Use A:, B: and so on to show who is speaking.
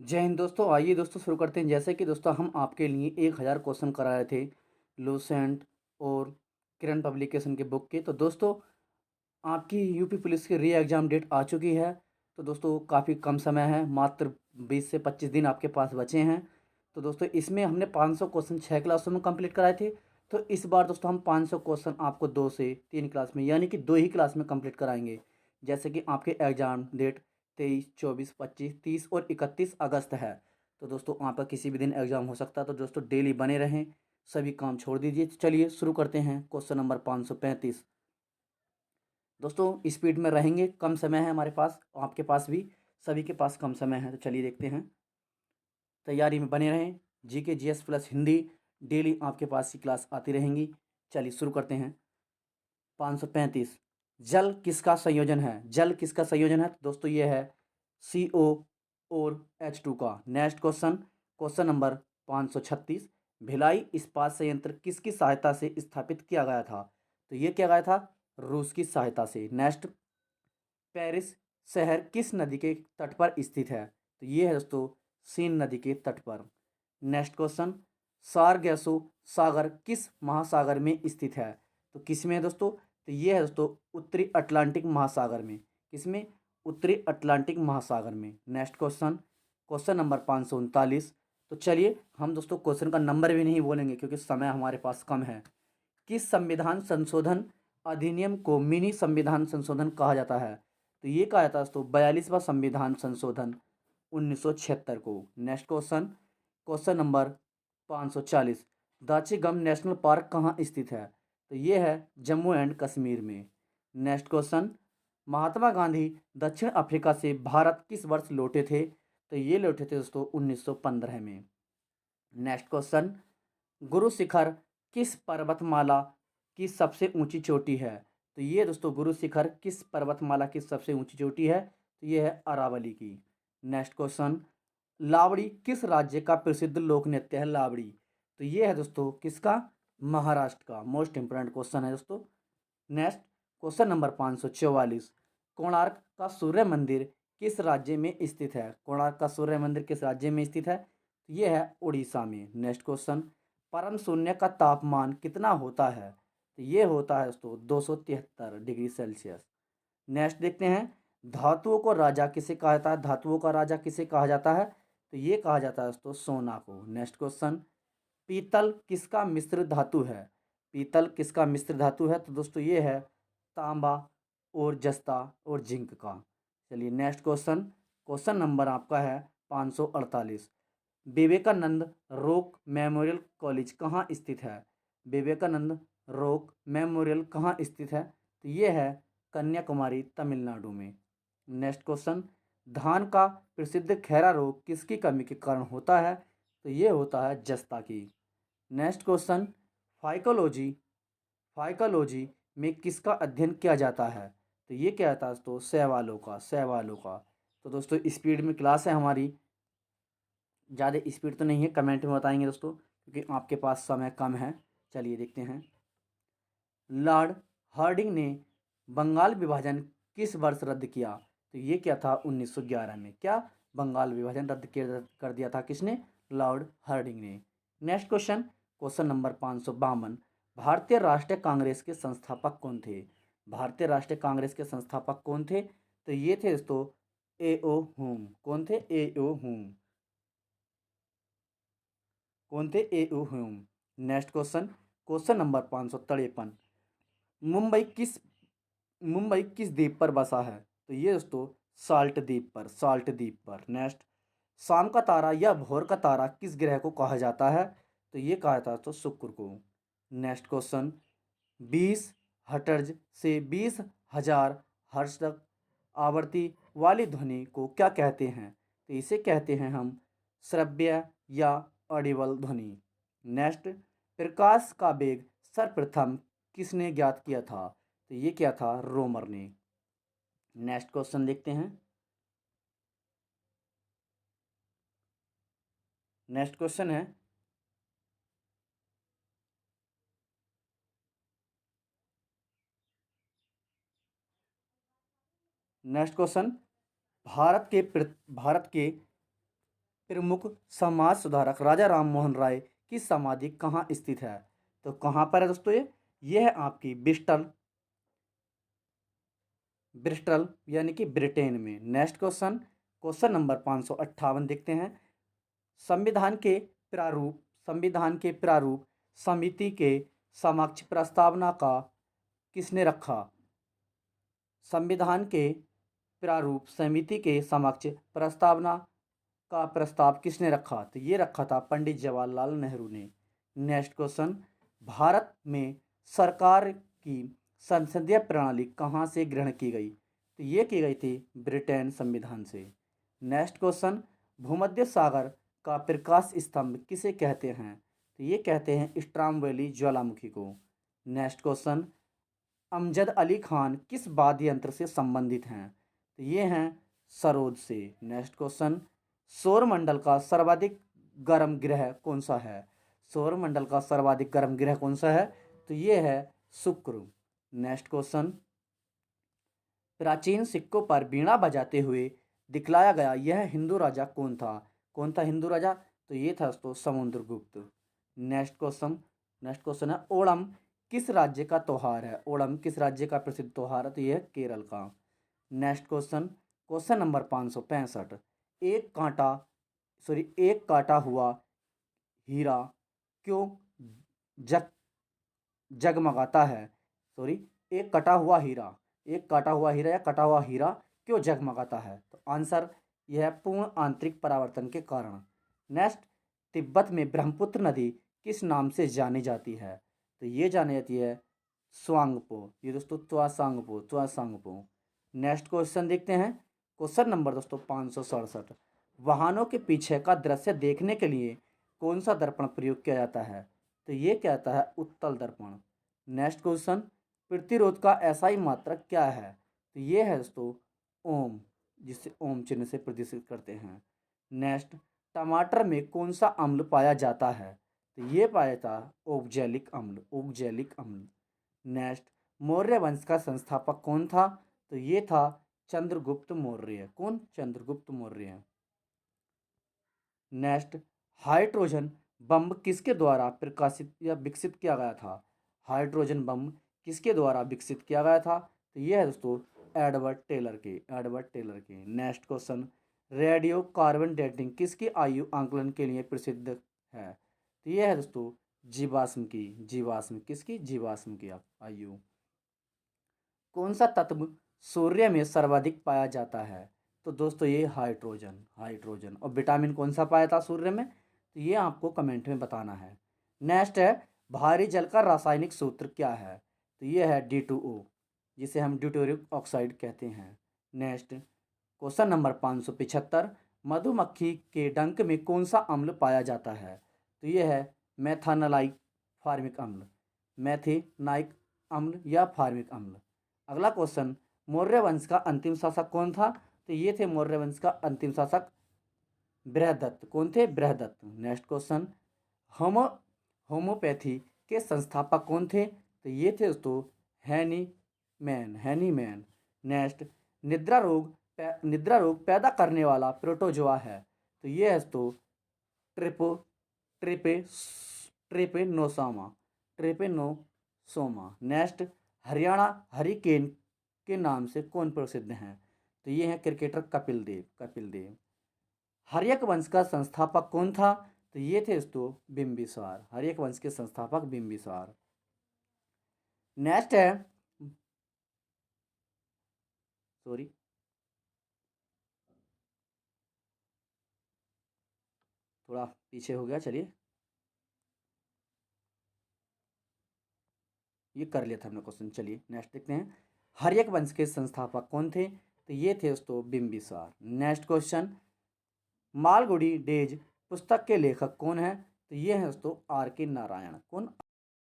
A: जय हिंद दोस्तों। आइए दोस्तों शुरू करते हैं। जैसे कि दोस्तों हम आपके लिए 1000 क्वेश्चन करा रहे थे लूसेंट और किरण पब्लिकेशन के बुक के। तो दोस्तों आपकी यूपी पुलिस की री एग्ज़ाम डेट आ चुकी है। तो दोस्तों काफ़ी कम समय है, मात्र 20 से 25 दिन आपके पास बचे हैं। तो दोस्तों इसमें हमने 500 क्वेश्चन 6 क्लासों में कंप्लीट कराए थे। तो इस बार दोस्तों हम 500 क्वेश्चन आपको 2 से 3 क्लास में यानी कि 2 ही क्लास में कंप्लीट कराएंगे। जैसे कि आपके एग्ज़ाम डेट 23, 24, 25, 30 और 31 अगस्त है। तो दोस्तों आपका किसी भी दिन एग्ज़ाम हो सकता है। तो दोस्तों डेली बने रहें, सभी काम छोड़ दीजिए। चलिए शुरू करते हैं। Question number 535। दोस्तों स्पीड में रहेंगे, कम समय है हमारे पास, आपके पास भी, सभी के पास कम समय है। तो चलिए देखते हैं। तैयारी में बने रहें। GK GS plus Hindi daily आपके पास ही क्लास आती रहेंगी। चलिए शुरू करते हैं। 535। जल किसका संयोजन है? जल किसका संयोजन है? तो दोस्तों ये है CO और H2 का। Next question, question number 536। Bhilai इस्पात संयंत्र किसकी सहायता से स्थापित किया गया था? तो ये किया गया था रूस की सहायता से। नेक्स्ट, पेरिस शहर किस नदी के तट पर स्थित है? तो ये है दोस्तों सीन नदी के तट पर। नेक्स्ट क्वेश्चन, सारगैसो सागर किस महासागर में स्थित है? तो किस में है दोस्तों? तो ये है दोस्तों उत्तरी अटलांटिक महासागर में। किसमें? उत्तरी अटलांटिक महासागर में। Next question, question number 539। तो चलिए हम दोस्तों क्वेश्चन का नंबर भी नहीं बोलेंगे क्योंकि समय हमारे पास कम है। किस संविधान संशोधन अधिनियम को मिनी संविधान संशोधन कहा जाता है? तो ये कहा जाता है दोस्तों 42वां संविधान संशोधन 1976 को। Next question, question number 540। दाची गम नेशनल पार्क कहाँ स्थित है? तो ये है जम्मू एंड कश्मीर में। नेक्स्ट क्वेश्चन, महात्मा गांधी दक्षिण अफ्रीका से भारत किस वर्ष लौटे थे? तो ये लौटे थे दोस्तों 1915 में। नेक्स्ट क्वेश्चन, गुरु शिखर किस पर्वतमाला की सबसे ऊंची चोटी है? तो ये दोस्तों गुरु शिखर किस पर्वतमाला की सबसे ऊंची चोटी है? तो ये है अरावली की। नेक्स्ट क्वेश्चन, लावड़ी किस राज्य का प्रसिद्ध लोक नृत्य है? लावड़ी, तो ये है दोस्तों किसका? महाराष्ट्र का। मोस्ट इंपोर्टेंट क्वेश्चन है दोस्तों। Next, question number 544। कोणार्क का सूर्य मंदिर किस राज्य में स्थित है? कोणार्क का सूर्य मंदिर किस राज्य में स्थित है? तो ये है उड़ीसा में। नेक्स्ट क्वेश्चन, परम शून्य का तापमान कितना होता है? तो ये होता है दोस्तों 273 डिग्री सेल्सियस। नेक्स्ट देखते हैं, धातुओं को राजा किसे कहा जाता है? धातुओं का राजा किसे कहा जाता है? तो ये कहा जाता है दोस्तों सोना को। नेक्स्ट क्वेश्चन, पीतल किसका मिश्र धातु है? पीतल किसका मिश्र धातु है? तो दोस्तों ये है तांबा और जस्ता और जिंक का। चलिए नेक्स्ट क्वेश्चन, क्वेश्चन नंबर आपका है 548। विवेकानंद रॉक मेमोरियल कॉलेज कहाँ स्थित है? विवेकानंद रॉक मेमोरियल कहाँ स्थित है? तो ये है कन्याकुमारी तमिलनाडु में। नेक्स्ट क्वेश्चन, धान का प्रसिद्ध खैरा रोग किसकी कमी के कारण होता है? तो ये होता है जस्ता की। नेक्स्ट क्वेश्चन, फाइकोलॉजी फाइकोलॉजी में किसका अध्ययन किया जाता है? तो ये क्या था दोस्तों? शैवालों का। शैवालों का। तो दोस्तों स्पीड में क्लास है हमारी, ज़्यादा स्पीड तो नहीं है, कमेंट में बताएंगे दोस्तों क्योंकि आपके पास समय कम है। चलिए देखते हैं। लॉर्ड हार्डिंग ने बंगाल विभाजन किस वर्ष रद्द किया? तो ये क्या था 1911 में। क्या? बंगाल विभाजन रद्द कर दिया था किसने? लॉर्ड हार्डिंग ने। Next question, question number 552। भारतीय राष्ट्रीय कांग्रेस के संस्थापक कौन थे? भारतीय राष्ट्रीय कांग्रेस के संस्थापक कौन थे? तो ये थे दोस्तों A.O. हुम। कौन थे? A.O. हुम। कौन थे? A.O. हुम। Next question, question number 553। Mumbai किस मुंबई किस द्वीप पर बसा है? तो ये दोस्तों साल्ट द्वीप पर। साल्ट द्वीप पर। नेक्स्ट, शाम का तारा या भोर का तारा किस ग्रह को कहा जाता है? तो ये कहा जाता है तो शुक्र को। नेक्स्ट क्वेश्चन, 20 हर्ट्ज से 20,000 हर्ट्ज तक आवृत्ति वाली ध्वनि को क्या कहते हैं? तो इसे कहते हैं हम श्रव्य या ऑडिबल ध्वनि। नेक्स्ट, प्रकाश का वेग सर्वप्रथम किसने ज्ञात किया था? तो ये क्या था? रोमर ने। नेक्स्ट क्वेश्चन देखते हैं। नेक्स्ट क्वेश्चन है, नेक्स्ट क्वेश्चन, भारत के प्रमुख समाज सुधारक राजा राम मोहन राय की समाधि कहाँ स्थित है? तो कहाँ पर है दोस्तों ये है आपकी ब्रिस्टल यानी कि ब्रिटेन में। नेक्स्ट क्वेश्चन, क्वेश्चन नंबर 558 देखते हैं। संविधान के प्रारूप समिति के समक्ष प्रस्तावना का किसने रखा? संविधान के प्रारूप समिति के समक्ष प्रस्तावना का प्रस्ताव किसने रखा? तो ये रखा था पंडित जवाहरलाल नेहरू ने। नेक्स्ट क्वेश्चन, भारत में सरकार की संसदीय प्रणाली कहाँ से ग्रहण की गई? तो ये की गई थी ब्रिटेन संविधान से। नेक्स्ट क्वेश्चन, भूमध्य सागर का प्रकाश स्तंभ किसे कहते हैं? तो ये कहते हैं स्ट्रामवेली ज्वालामुखी को। नेक्स्ट क्वेश्चन, अमजद अली खान किस वाद्य यंत्र से संबंधित हैं? तो ये हैं सरोद से। नेक्स्ट क्वेश्चन, सौरमंडल का सर्वाधिक गर्म ग्रह कौन सा है? सौरमंडल का सर्वाधिक गर्म ग्रह कौन सा है? तो ये है शुक्र। नेक्स्ट क्वेश्चन, प्राचीन सिक्कों पर बीड़ा बजाते हुए दिखलाया गया यह हिंदू राजा कौन था? कौन था हिंदू राजा? तो ये था दोस्तों समुद्रगुप्त। नेक्स्ट क्वेश्चन है ओणम किस राज्य का त्यौहार है? ओणम किस राज्य का प्रसिद्ध त्यौहार है? तो यह है केरल का। नेक्स्ट क्वेश्चन, क्वेश्चन नंबर 565, एक काटा हुआ हीरा क्यों जग जगमगाता है? एक काटा हुआ हीरा या कटा हुआ हीरा क्यों जगमगाता है? तो आंसर यह है पूर्ण आंतरिक परावर्तन के कारण। नेक्स्ट, तिब्बत में ब्रह्मपुत्र नदी किस नाम से जानी जाती है? तो ये जानी जाती है स्वांगपो। ये दोस्तों त्वासांगपो। नेक्स्ट क्वेश्चन देखते हैं, क्वेश्चन नंबर दोस्तों 567, वाहनों के पीछे का दृश्य देखने के लिए कौन सा दर्पण प्रयोग किया जाता है? तो ये कहता है उत्तल दर्पण। नेक्स्ट क्वेश्चन, प्रतिरोध का एसआई मात्रक क्या है? तो ये है दोस्तों ओम, जिसे ओम चिन्ह से प्रदर्शित करते हैं। नेक्स्ट, टमाटर में कौन सा अम्ल पाया जाता है? तो ये पाया जाता है ओक्जेलिक अम्ल। नेक्स्ट, मौर्य वंश का संस्थापक कौन था? तो ये था चंद्रगुप्त मौर्य। कौन? Chandragupta Maurya. Next, hydrogen bomb किसके द्वारा प्रकाशित या विकसित किया गया था? हाइड्रोजन बम किसके द्वारा विकसित किया गया था? तो ये है दोस्तों एडवर्ड टेलर के। Next question, radio carbon dating किसकी आयु आंकलन के लिए प्रसिद्ध है? तो ये है दोस्तों जीवाश्म की आयु। कौन सा तत्व सूर्य में सर्वाधिक पाया जाता है? तो दोस्तों ये हाइड्रोजन। और विटामिन कौन सा पाया था सूर्य में? तो ये आपको कमेंट में बताना है। नेक्स्ट है भारी जल का रासायनिक सूत्र क्या है? तो ये है D2O, जिसे हम ड्यूटेरिक ऑक्साइड कहते हैं। नेक्स्ट, क्वेश्चन नंबर 575, मधुमक्खी के डंक में कौन सा अम्ल पाया जाता है? तो ये है मेथानलाइक फार्मिक अम्ल या फार्मिक अम्ल। अगला क्वेश्चन, मौर्य वंश का अंतिम शासक कौन था? तो ये थे मौर्य वंश का अंतिम शासक बृहदत्त। कौन थे? बृहदत्त। नेक्स्ट क्वेश्चन, होम्योपैथी के संस्थापक कौन थे? तो ये थे दोस्तों हैनीमैन। नेक्स्ट, निद्रा रोग पैदा करने वाला प्रोटोजोआ है? तो ये है दोस्तों ट्रेपेनोसोमा। नेक्स्ट, हरियाणा हरिकेन के नाम से कौन प्रसिद्ध हैं? तो ये हैं क्रिकेटर कपिल देव। हर्यक वंश का संस्थापक कौन था? तो ये थे दोस्तों बिंबिसार। हर्यक वंश के संस्थापक बिंबिसार। नेक्स्ट है थोड़ा पीछे हो गया, चलिए ये कर लिया था हमने क्वेश्चन। चलिए नेक्स्ट देखते हैं, हर्यक वंश के संस्थापक कौन थे? तो ये थे दोस्तों Bimbisara. Next question, Malgudi days पुस्तक के लेखक कौन है? तो ये है दोस्तों R.K. नारायण। कौन?